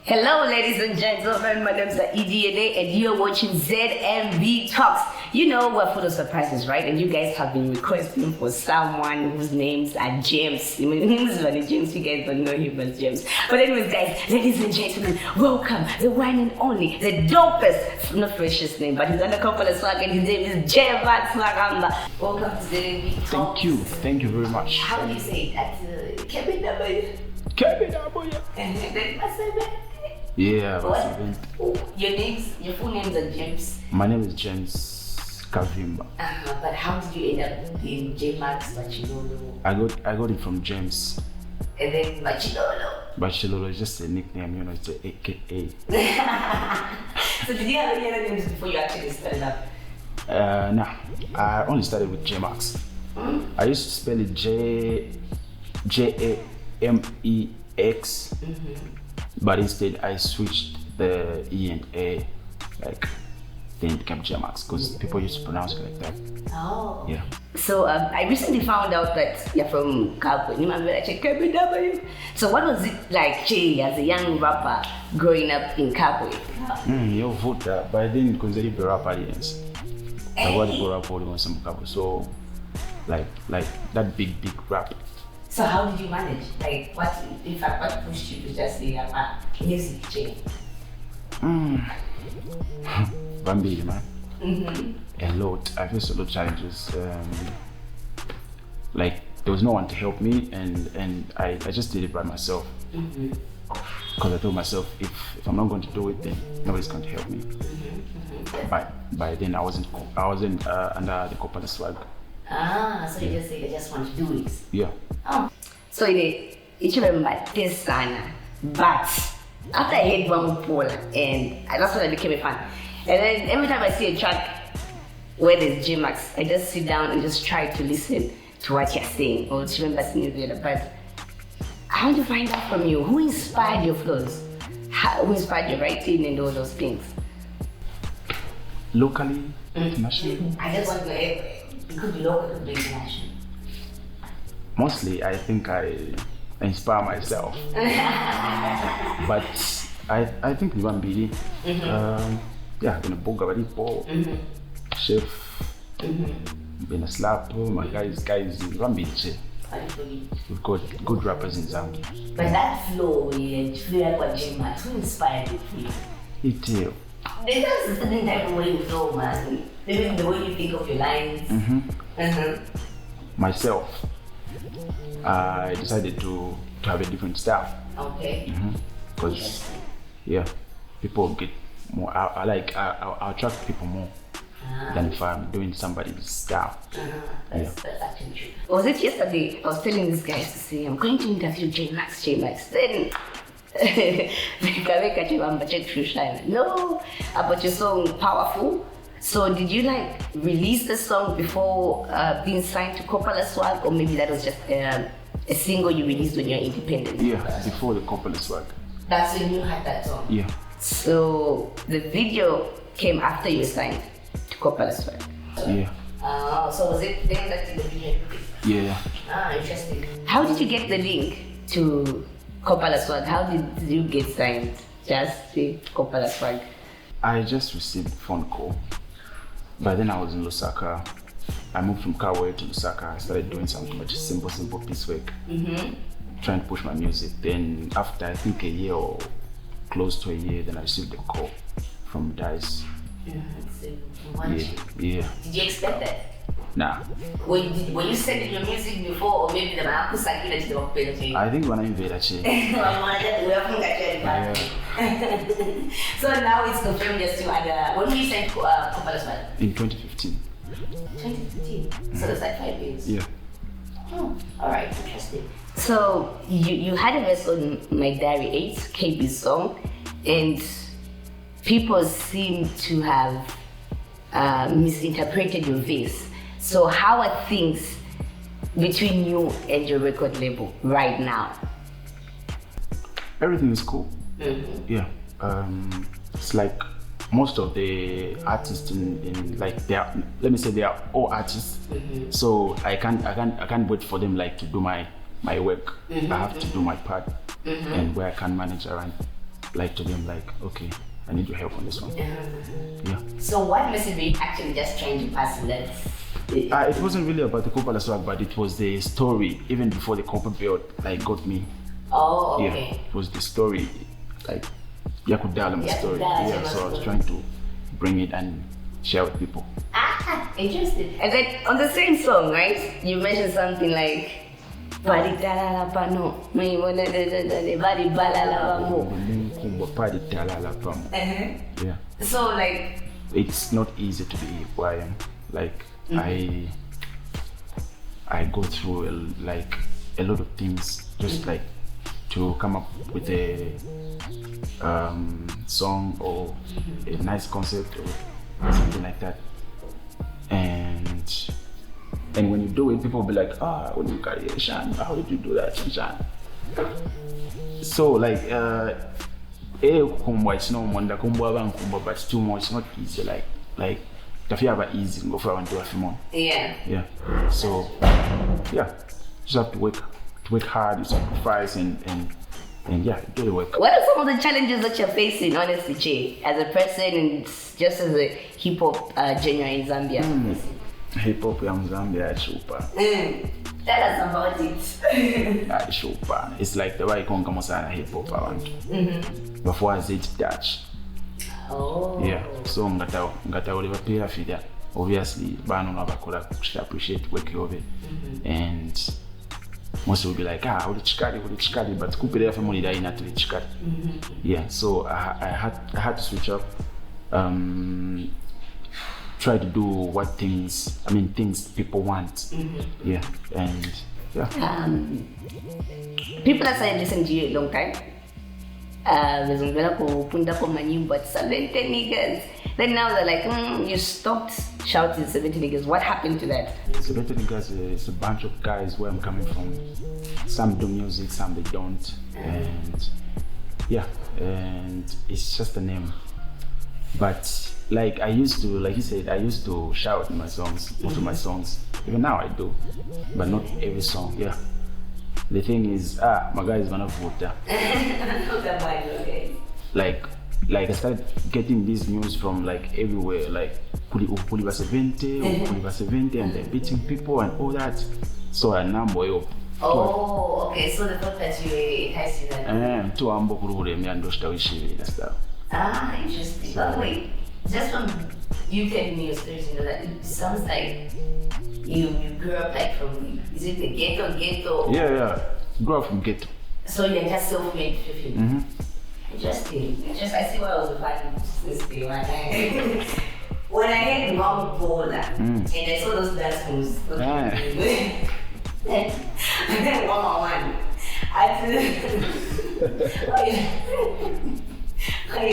Hello, ladies and gentlemen. My name is EDNA, and you're watching ZMB Talks. You know we're full of surprises, right? And you guys have been requesting for someone whose names are James. Names are James. You guys don't know him as James. But anyways, guys, ladies and gentlemen, welcome the one and only, the dopest, not freshest name, but he's under Copala Swag, and his name is Jemax. Welcome to ZMB Talks. Thank you very much. How do you say that? KBW. And then what's the name? Yeah, Your full names are James. My name is James Kavimba. But how did you end up in Jemax Bachilolo? I got it from James. And then Bachilolo. Bachilolo is just a nickname, it's an AKA. So did you have any other names before you actually started up? Nah, I only started with Jemax. I used to spell it Jamex. But instead I switched the E and A, then it became Jemax because people used to pronounce it like that. Oh. Yeah. So I recently found out that you're from Kabwe. You remember I checked KBW. So what was it like, Jay, as a young rapper growing up in Kabwe? You vote that, but I didn't consider it a rapper, yes. I was a rapper in some Kabwe, so like that big rap. So how did you manage? Like, what pushed you to just say, music change? Zambia, man. A lot. I faced a lot of challenges. Like, there was no one to help me, and I just did it by myself. Because I told myself, if I'm not going to do it, then nobody's going to help me. By then, I wasn't under the Copala Swag. So you just say I just want to do it. Yeah. Oh. So you remember this sana, but after I heard one Kopala, and that's when I became a fan. And then every time I see a track where there's Jemax, I just sit down and just try to listen to what you're saying, or to remember seeing the other part. I want to find out from you, who inspired your flows? Who inspired your writing and all those things? Locally, internationally? I just want to know. It could be local, it could be international. Mostly, I think I inspire myself. But I think Zambia, gonna boga bari po, chef, been slap, my guys Zambia. We've got good rappers in Zambia. But that flow, you feel like what Jemax, who inspired you for you? It is. There's a certain type of way you flow, man. Maybe the way you think of your lines. Myself, I decided to have a different style. Okay. Because people get more. I attract people more than if I'm doing somebody's style. That's actually true. Was it yesterday? I was telling these guys to say I'm going to interview Jemax. Then. No, about your song Powerful. So did you release the song before being signed to Copala Swag, or maybe that was just a single you released when you're independent? Yeah, before the Copala Swag. That's when you had that song? Yeah. So the video came after you signed to Copala Swag? Yeah. So was it then that the video? Yeah. Interesting. How did you get the link to Copala Swag? How did you get signed? Just to Copala Swag? I just received a phone call. By then I was in Lusaka. I moved from Kabwe to Lusaka. I started doing something but just simple piecework. Trying to push my music. Then after I think a year or close to a year, then I received a call from DICE. Yeah. Did you expect that? Nah. Were you sending your music before, or maybe the man who sang it to the I think when I invaded actually. So now it's confirmed just to when were you signed Copala Swag? In 2015. 2015? So that's 5 years? Yeah. Oh, alright, interesting. So you had a verse on My Diary 8, KB's song, and people seem to have misinterpreted your verse. So how are things between you and your record label right now? Everything is cool. Yeah. It's like most of the artists in they are all artists. So I can't wait for them to do my work. I have to do my part, and where I can manage around like to them like, okay, I need your help on this one. Yeah. So what message were you actually just trying to pass in that? It wasn't really about the Copala Swag, but it was the story. Even before the corporate build, like got me. Oh, okay. Yeah, it was the story, like Yakudala story. Yakudala, Yeah, so I was trying to bring it and share with people. Ah, interesting. And then on the same song, right? You mentioned something like Badi talala pano, me wona badi balala pamo. Yeah. So like, it's not easy to be who I am. Like I go through a lot of things just like to come up with a song or a nice concept or something like that. And when you do it, people will be like, what do you carry, Shan? How did you do that, Shan? So like, it's no wonder, but it's too much. It's not easy. Like, if you have easy, go for one to a few more. Yeah. Yeah. So, yeah, just have to work hard, you sacrifice, and yeah, do the work. What are some of the challenges that you're facing, honestly, Jay, as a person and just as a hip hop genuine in Zambia? Hip hop in Zambia, super. Tell us about it. Super. It's like the way I come on hip hop around. Before I said Dutch. Oh. Yeah. So ngata oliver pay fida. Obviously, bano nabakola should appreciate work of it. And most will be like, uli chikari, but kupelea family da ina tuli chikari. Yeah. So I had to switch up. Try to do things people want. Yeah, and yeah. People are saying listen to you a long time. But niggas. Then now they're like, you stopped shouting 70 niggas. What happened to that? 70 niggas is a bunch of guys where I'm coming from. Some do music, some they don't. And yeah, and it's just a name. But like I used to, like you said, I used to shout in my songs, most of my songs. Even now I do, but not every song, yeah. The thing is, my guy is gonna vote. Like I started getting this news from like everywhere, like Kuliba 70, and they're beating people and all that. So I now boy up. Oh, okay, so the fact that you enticed that. To ambo kurure me and doshtawishi and stuff. Interesting. By the way, just from you telling me your stories, you know, that it sounds like you grew up like from, is it the ghetto? Yeah. Grew up from ghetto. So you're just self-made, Interesting. I see why I was invited this day when I heard Mom Bola and I saw those dance moves. One-on-one. I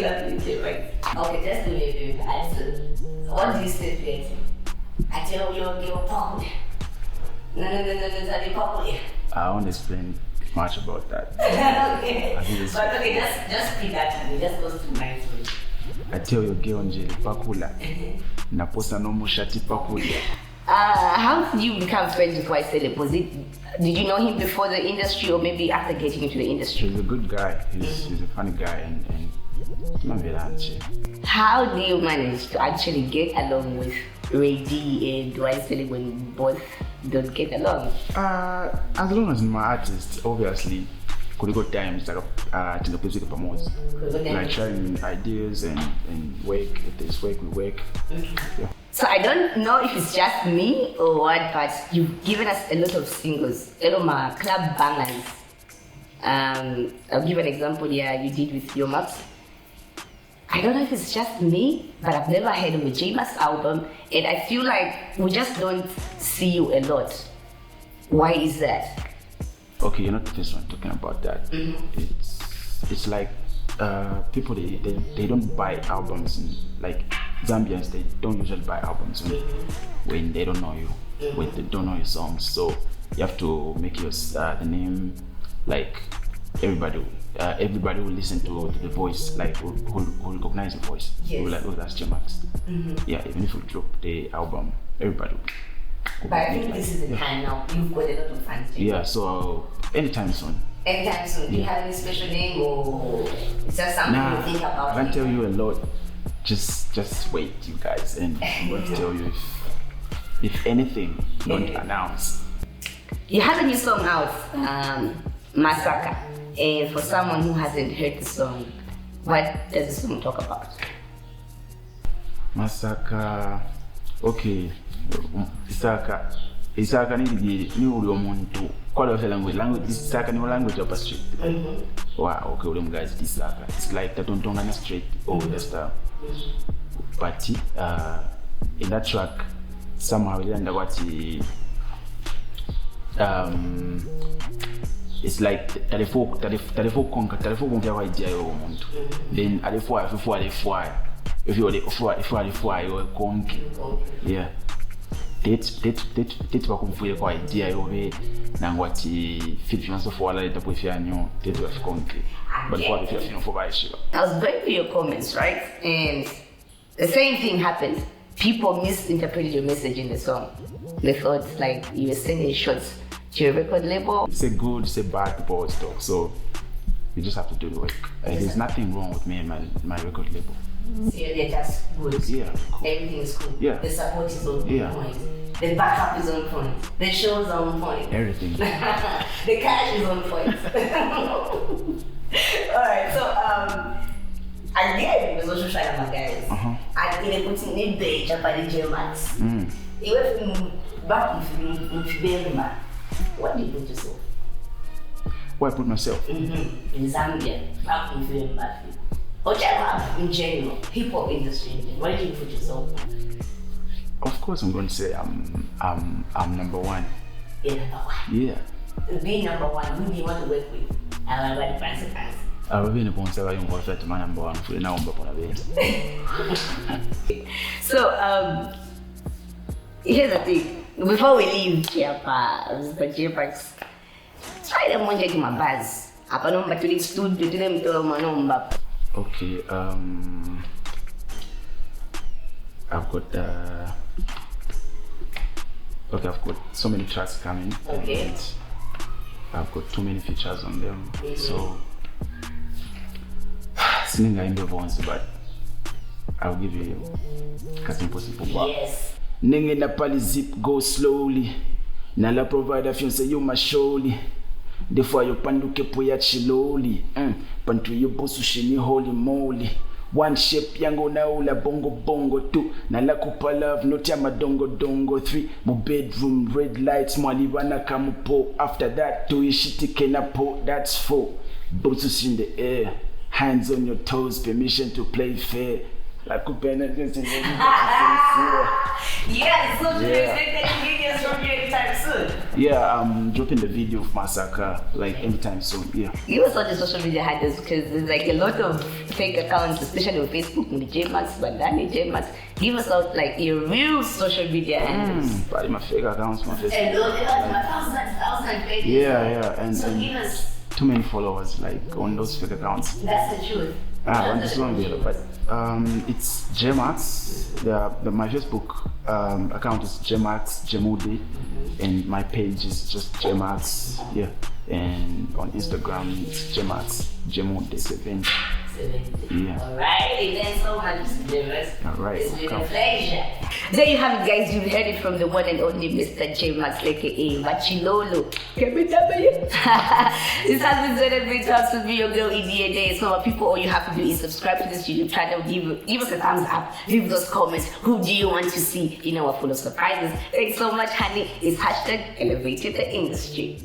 love you, right? Okay, just do me a favor. What do you say, please? I tell you, you're pound. No, I won't explain much about that. Okay. But okay, just speak that to me. Just go to my story. I tell you, girl, Njeli Pakula. Naposa no mushati Pakula. How did you become friends with White Celeb? Did you know him before the industry or maybe after getting into the industry? He's a good guy. He's a funny guy and how do you manage to actually get along with Ray D and White Celeb when both don't get along? As long as my artist, obviously, could go times like to the music promotes. Like sharing ideas and work. If there's work, we work. Yeah. So I don't know if it's just me or what, but you've given us a lot of singles, a lot of my club bangers. I'll give an example here you did with Jemax. I don't know if it's just me, but I've never heard of a Jemax album, and I feel like we just don't see you a lot. Why is that? Okay, you're not the first one talking about that. It's like people they don't buy albums like Zambians. They don't usually buy albums when they don't know you, when they don't know your songs. So you have to make your the name like everybody will listen to the voice, like who recognize the voice. Yes. Will like, oh, that's Jemax. Yeah, even if we drop the album, everybody will. But I think this is the time now. You've got a lot of fans. Yeah, so anytime soon, Anytime soon. Do you have any special name or is that something you think about? I can tell you a lot. Just wait, you guys, and I'm going to tell you if anything, don't announce. You have a new song out, Masaka. And for someone who hasn't heard the song, what does the song talk about? Masaka, okay. Isaka ni uli omuntu. Kwala wase language. Isaka ni language of a street. Wow, okay, uli guys, Isaka. It's like that don't on the street or the stuff. But in that track, somehow we learned what it's like telefone kwa idea yo umuntu. Then if you are konke. Yeah. Date bakumvuye kwa idea yo be nangwati feature so for la itapo ifyanyo date bakonke. But for if you for baishiba. I was going through your comments, right? And the same thing happened. People misinterpreted your message in the song. They thought like you were sending shots to your record label. It's a good, it's a bad, people always talk. So you just have to do the work. There's nothing wrong with me and my record label. So they're just good. Yeah. Cool. Everything is cool. Yeah. The support is on point. The backup is on point. The shows are on point. Everything. The cash is on point. Alright, so again, was also trying my guys. I did putting in the Japanese Jemax. Even from back in Zambia, what did you put yourself? Where I put myself? In Zambia, back in Zambia. Or in general, hip hop industry. Where did you put yourself? Of course, I'm going to say I'm number one. You're number one. Yeah. Being number one, who do you want to work with? I like fancy fans. I will be in a point where you go to my number one for now. So here's the thing. Before we leave here, Mr. Jemax, try them one to my buzz. Apa number to the studio to them to my number. Okay, I've got so many tracks coming. Okay. And I've got too many features on them. So Sininga in the ones, but I'll give you a simple. Yes. Nenge na pali zip go slowly. Na la provider film say you must surely. Therefore you panduke poya chiloli. Pantu you bosu shini holy moly. One shape yango na ula bongo two. Na la Kopala no tia dongo 3. Mo bedroom red lights mwaliwana kamupo. After that to ishiti kenapo, that's 4. Bosu in the air. Hands on your toes, permission to play fair. Like Kopala just yeah, so you expect videos from you anytime soon? Yeah, I'm dropping the video of Masaka like anytime soon. Yeah. Give us all the social media handles because there's like a lot of fake accounts, especially on Facebook, Jemax, Bandani, Jemax. Give us out like your real social media handles. But my fake accounts, my Facebook. And those are thousand pages. Yeah, and give us too many followers like on those fake accounts. That's the truth. On this one video, but it's Jemax. My Facebook account is Jemax Jemude, and my page is just Jemax. Yeah, and on Instagram it's Jemax Jemude 7. Yeah. Alright, then so much, Jemax. Alright. It's been a pleasure. There you have it, guys. You've heard it from the one and only Mr. Jemax, aka Machilolo. This has been ZMBTalks with me, your girl EDA. So people, all you have to do is subscribe to this YouTube channel, give us a thumbs up, leave those comments. Who do you want to see? You know, we're full of surprises. Thanks so much, honey. It's #elevated the industry.